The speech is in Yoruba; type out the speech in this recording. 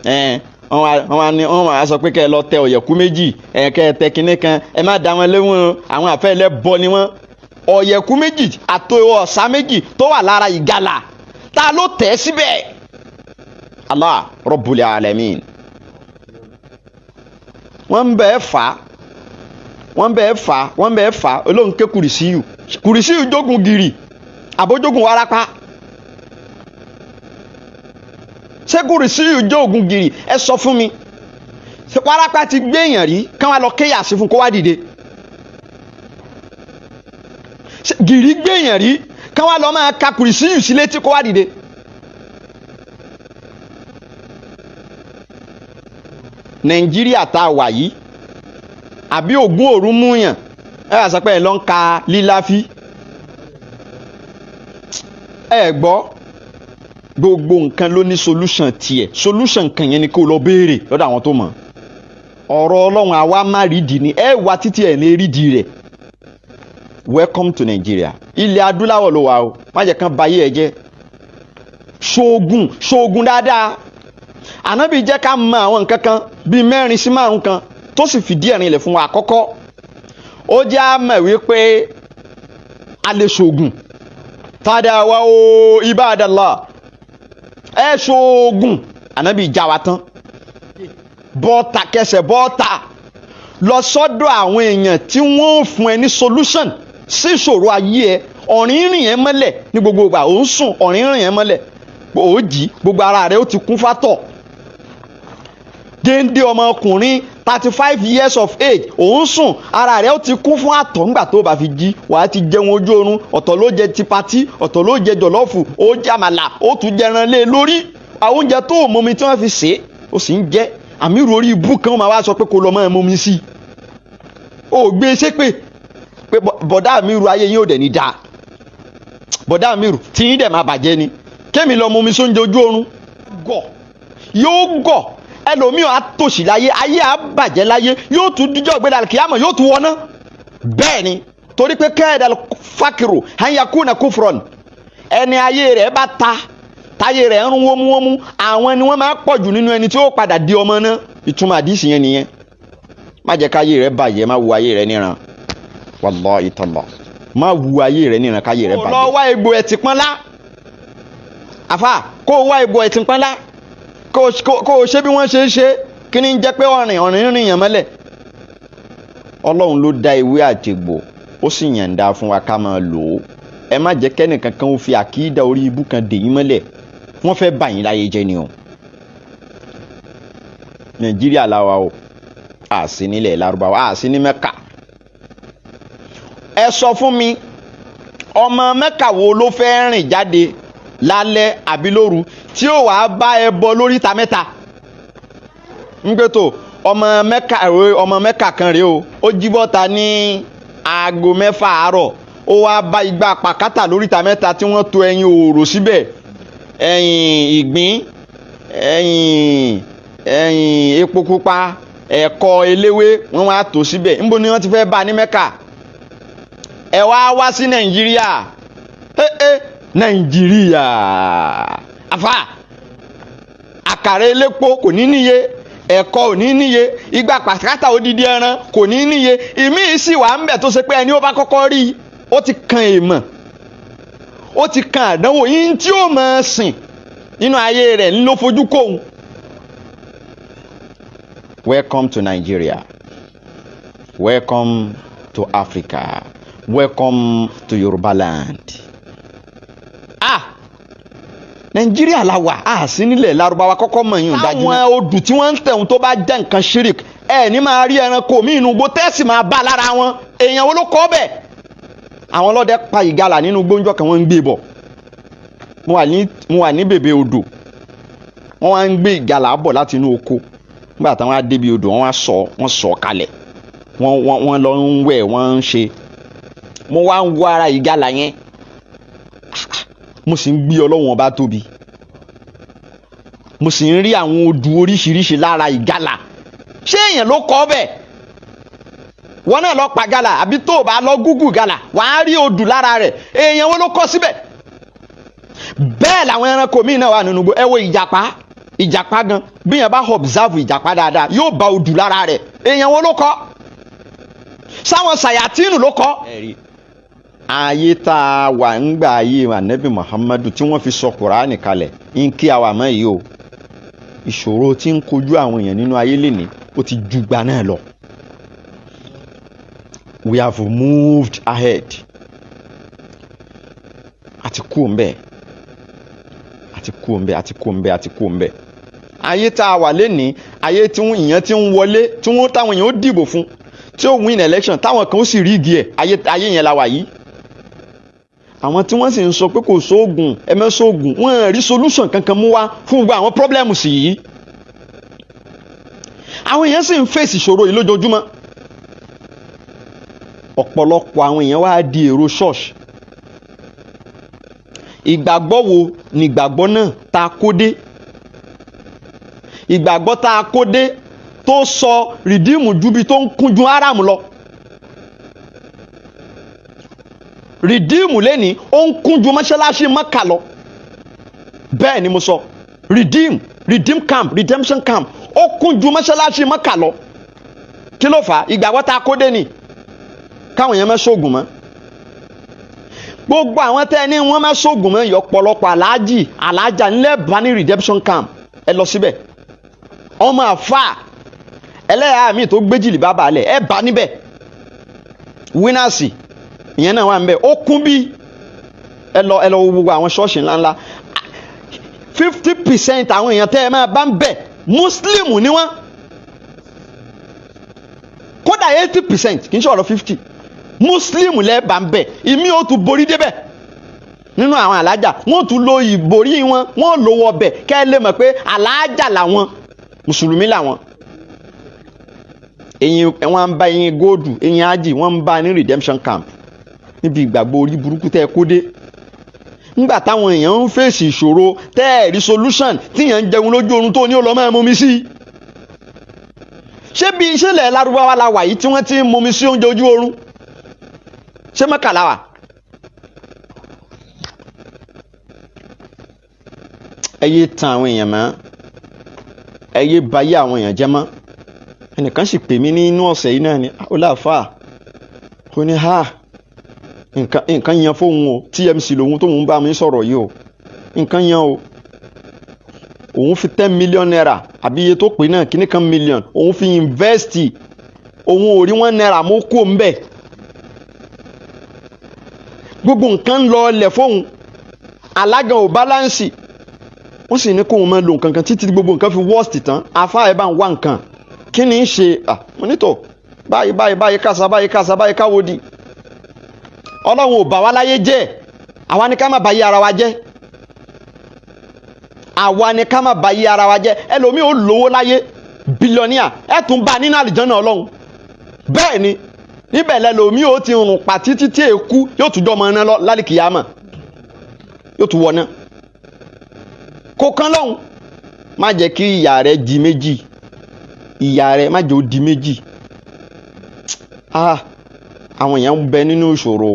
wọ́n máa sọ pé kẹ́ ẹ lọ tẹ ọ̀yẹ̀kú méjì kẹ́ ẹ tẹ kinní kan ẹ má dá wọn léwọn àwọn àfẹ́ ẹlẹ́bọ ni wọ́n. ọ̀yẹ̀kú méjì àti ọ̀sà méjì tó wà lára ìgalà ta ló tẹ̀ síbẹ̀? Allah Rabbul Alamin. wọ́n bẹ́ẹ̀ fà olóhùn ké kùrìsíyù jogun gírì àbójógun warapa. ṣé kùrìsíyù jogun gírì ẹ sọ fún mi warapa ti gbé èèyàn rí káwọn lọ kéyà sí fún kó wá dìde? gírì gbé èèyàn rí káwọn lọ máa ka kùrìsíyù sí létí kó wá dìde? Nàìjíríà tá a wà yìí àbí ògún òru múyàn ẹ wá sọ pé ẹ lọ ń ka líláfí? ẹ gbọ́ gbogbo nǹkan ló ní solution tiẹ̀, solution kan yẹn ni kó lọ béèrè lọ́dọ̀ àwọn tó mọ̀. ọ̀rọ̀ Ọlọ́run àwa má rídìí ni ẹ wá títí ẹ̀ ní rídìí rẹ̀. Welcome to Nigeria. ilẹ̀ adúláwọ̀ ló wà o, má jẹ́ kán bayé ẹ jẹ́. ṣoògùn dáadáa. Ànábì jẹ́ ká mọ àwọn nǹkan kan bíi 4 sí 5 kan tó sì fìdí ẹ̀rin lẹ̀ fún wa. Àkọ́kọ́ ó jẹ́ àmọ̀ wípé a lè ṣoògùn. Tadawa o ibadallah, ẹ ṣoògùn. Ànábì já wa tán. Bọ́ta kẹsẹ̀ bọ́ta lọ sọ́dọ̀ àwọn èèyàn tí wọ́n fún ẹ ní solution sí ìṣòro ayé ẹ. ọ̀rìnrìn yẹn mọ́lẹ̀ ní gbogbo ìgbà ó ń sùn, ọ̀rìnrìn yẹn mọ́lẹ̀ ó jí gbogbo ara rẹ̀ ó ti kún fátọ̀. Géńdé ọmọkùnrin 35 years of age ó ń sùn, ara rẹ̀ ó ti kún fún àtọ̀. ńgbà tó bá fi jí wàá ti jẹun ojú oorun, ọ̀tọ̀ ló jẹ ti patí, ọ̀tọ̀ ló jẹ jọ̀lọ́fù, ó jẹ àmàlà, ó tún jẹran lé lórí. àwọn oúnjẹ tó mọmi tí wọ́n fi ṣe é ó sì ń jẹ. àmì orí ibú kan máa wá sọ pé kó lọ máa mọmi sí i. ó gbé ṣépè pé bọ̀dá mi ru ayé yín ò dẹ̀ ní dáa, bọ̀dá mi ru tí yín dẹ̀ máa bàjẹ́ ni. kémi lọ mọmi sóúnjẹ ojú oorun yóò gọ̀. ẹlòmíì á tòṣì láyé, ayé á bàjẹ́ láyé, yóò tún díjọ́ gbé dàlẹ́ kíámọ̀, yóò tún wọná. bẹ́ẹ̀ ni torí pé kẹ́ẹ̀dà fákìrò hanyakuna kufron, ẹni ayé rẹ̀ bá ta táyé rẹ̀ ń rún wómúwómú, àwọn ni wọ́n máa pọ̀ jù nínú ẹni tí ó padà di ọmọ náà. ìtumọ̀ àdìsí yẹn nìyẹn. má jẹ́ káyé rẹ̀ bàjẹ́, má wu ayé rẹ̀ níran. wallahi tallah, má wu ayé rẹ̀ níran káyé rẹ̀ bàjẹ́. lọ wá egbò ẹ̀tì pọ́nlá àfà, kó o wá egbò ẹ̀tì pọ́nlá kó o ṣe bí wọ́n ṣe ń ṣe. kí ni ń jẹ́ pé ọ̀rìn rìn yàn mọ́lẹ̀? Ọlọ́run ló dá ewé àtẹ̀gbò, ó sì yàǹda fún wa ká máa lò ó. ẹ má jẹ́ kẹ́nìkan kan ó fi àkídà orí ibú kan dè yín mọ́lẹ̀. wọ́n fẹ́ bà yín láyé jẹ́ ni o. Nàìjíríà làwa o, àsí nílẹ̀ Lárúbáwá, àsí ní Mẹ́kà. ẹ sọ fún mi, ọmọ Mẹ́kà wo ló fẹ́ rìn jáde lálẹ́ àbí lóru tí ó wàá bá ẹbọ lóríta mẹ́ta? ń gbé tó ọmọ Mẹ́kà kan rèé o, ó jí bọ́ta ní aago 6 àárọ̀, ó wá bá igbá pàkátà lóríta mẹ́ta tí wọ́n to ẹyin òòrò síbẹ̀, ẹyin ìgbín, ẹyin epo pupa, ẹ̀kọ eléwé, wọ́n wá tò síbẹ̀. níbo ni wọ́n ti fẹ́ bá ní Mẹ́kà? ẹ wá sí Nàìjíríà. Nàìjíríà àfà, àkàrà elépo kò ní níye, ẹ̀kọ ò ní níye, igbá pàkátà odidi ẹran kò ní níye. ìmíì sì wà ń bẹ̀ tó ṣe pé ẹni ó bá kọ́kọ́ rí ó ti kan èèmọ̀, ó ti kan àdánwò. yín tí ó máa sìn nínú ayé rẹ̀ ń lọ fojú kóhun. Welcome to Nigeria. Welcome to Africa. Welcome to Yoruba land. Nàìjíríà la wà, sí nílẹ̀ Lárúbáwá. kọ́kọ́ mọ̀ yín dájú. àwọn odù tí wọ́n ń tẹ̀hún tó bá jẹ́ nǹkan ṣírík, ní máa rí ẹranko mí inú igbó tẹ́sì máa bá lára wọn. èèyàn wo ló kọ́ bẹ̀? àwọn ọlọ́dẹ pa ìgalà nínú gbóńjọ́ kan, wọ́n ń gbé bọ̀. mo wà ní bèbè odò, wọ́n wá ń gbé ìgalà bọ̀ láti inú oko. nígbà táwọn á débi odò, wọ́n sọ kalẹ̀, wọ́n lọ ń wẹ̀, wọ́n ń ṣe. mo wá ń wo ara ìgalà yẹn, mo sì ń gbé Ọlọ́run ọba tóbi, mo sì ń rí àwọn odù oríṣiríṣi lára ìgalà. ṣé èèyàn ló kọ́ bẹ̀? wọ́n náà lọ pa gálà, àbí tó o bá lọ gúgù gálà wàá rí odù lára rẹ̀. èèyàn wo ló kọ́ síbẹ̀? bẹ́ẹ̀ làwọn ẹranko míì náà wà nínú igbó. ẹ wo ìjàpá, ìjàpá gan bí yẹn bá observe ìjàpá dáadáa yóò bá odù lára rẹ̀. Èèyàn wo ló kọ́? Sáwọn sàyàtínù ló kọ́. Ayé tá a wà ń gbà ayé Ànábì Muhammadu tí wọ́n fi sọ Kùránì kalẹ̀ ń kí àwa mọ́ yìí o. Ìṣòro tí ń kojú àwọn èèyàn nínú ayé lénìí ó ti ju gba náà lọ. We have moved ahead. Àti kú ńbẹ̀. Ayé tá a wà lénìí ayé tí ìyẹn ti ń wọlé tí wọ́n táwọn èèyàn ó dìbò fún tí ó win election táwọn kan ó sì rí igi ẹ̀ ayé yẹn la wà yìí. Àwọn tí wọ́n sì ń sọ pé kò sóògùn ẹmẹ́sóògùn wọ́n rí solution kankan mú wá fún gbogbo àwọn problems yìí. Àwọn èèyàn sì ń fèsì ìṣòro yìí lójoojúmọ́. Ọ̀pọ̀lọpọ̀ àwọn èèyàn wá di èrò church. Ìgbàgbọ́ wo ni ìgbàgbọ́ náà tá a kó dé? Ìgbàgbọ́ tá a kó dé tó sọ rìdíìmù ju bí tó ń kún ju áráàmù lọ. Rìdíìmù lẹ́ni ó ń kún ju mọ́ṣáláṣí Mọ́kà lọ. Bẹ́ẹ̀ ni mo sọ. Redeem camp, redemption camp ó kún ju mọ́ṣáláṣí Mọ́kà lọ. Kí ló fà á? Ìgbàgbọ́ tá a kó dé ni. Káwọn èèyàn máa ṣoògùn mọ́. Gbogbo àwọn tẹ́ ní wọ́n máa ṣoògùn mọ́ ọ̀pọ̀lọpọ̀ alájà ńlẹ̀ bá ní redemption camp ẹ lọ síbẹ̀. Ọmọ àfà ẹlẹ́yà mi tó gbéjìlì bá balẹ̀ ẹ bá níbẹ̀. Winners ìyẹn náà wà ń bẹ̀ ó kún bí ẹ lọ gbogbo àwọn ṣọ́ọ̀ṣì ńláńlá 50% àwọn èèyàn tẹ́ ẹ máa bá ń bẹ̀ Muslim ni wọ́n. Kódà 80% kì í ṣe ọ̀rọ̀ 50 Muslim lẹ́ bá ń bẹ̀ ìmí ó tún borí débẹ̀ nínú àwọn alájà wọ́n tún lo ìborí wọn wọ́n lò wọ bẹ̀ kẹ́ ẹ lè mọ̀ pé alájà làwọn mùsùlùmí làwọn. Wọ́n ń bá eyín góòdù eyín ájì wọ́n ń bá ní redemption camp níbi ìgbàgbọ́ orí burúkú tẹ́ ẹ kó dé. Nígbà táwọn èèyàn ń fèsì ìṣòro tẹ́ ẹ rí solution tíyàn ń jẹun lójú oorun tó ní ọlọ́mọ ẹ̀ mọ́mí sí. Ṣé bí ìṣẹ̀lẹ̀ Lárúbáwá la wà yìí tí wọ́n ti ń mọ́mí sí oúnjẹ ojú oorun? Ṣé Mẹ́kà la wà? Ẹ yé tan àwọn èèyàn mọ́. Ẹ yé bayé àwọn èèyàn jẹ́ mọ́. Ẹnìkan sì pè mí nínú ọ̀sẹ̀ yìí náà ni ó láàfáà ó ní nǹkan yan fóun o TMC lòun tóun bá mi sọ̀rọ̀ yìí o nǹkan yan o òun fi 10 million naira àbí iye tó pè náà kíní kan million òun fi invest òun ò rí 1 naira mú kó ń bẹ̀ gbogbo nǹkan ń lọ ọlẹ̀ fóun alágan ò báláǹsì wọ́n sì ní kóun máa lo nǹkan kan títí gbogbo nǹkan fi worst tán afá ẹ̀ bá ń wá nǹkan kí ni í ṣe mọ́nítọ̀ báyìí kásá káwọ́dì Ọlọ́run ò bà wá láyé jẹ́ àwa ni ká má báyé ara wa jẹ́ ẹlòmíì ó lówó láyé bílíọ̀nìà ẹ̀ tún bá nínú àlìjọ́nà Ọlọ́run bẹ́ẹ̀ ni níbẹ̀ lẹ́lòmíì ó ti rùn pa títí tí èkú yóò tún dọ́mọ iná lálìkìyàmọ̀ yóò tún wọ̀ náà kó kán lọ́hùn má jẹ́ kí ìyà rẹ̀ di méjì ìyà rẹ̀ má jẹ́ ó di méjì àwọn èèyàn ń bẹ nínú ìṣòro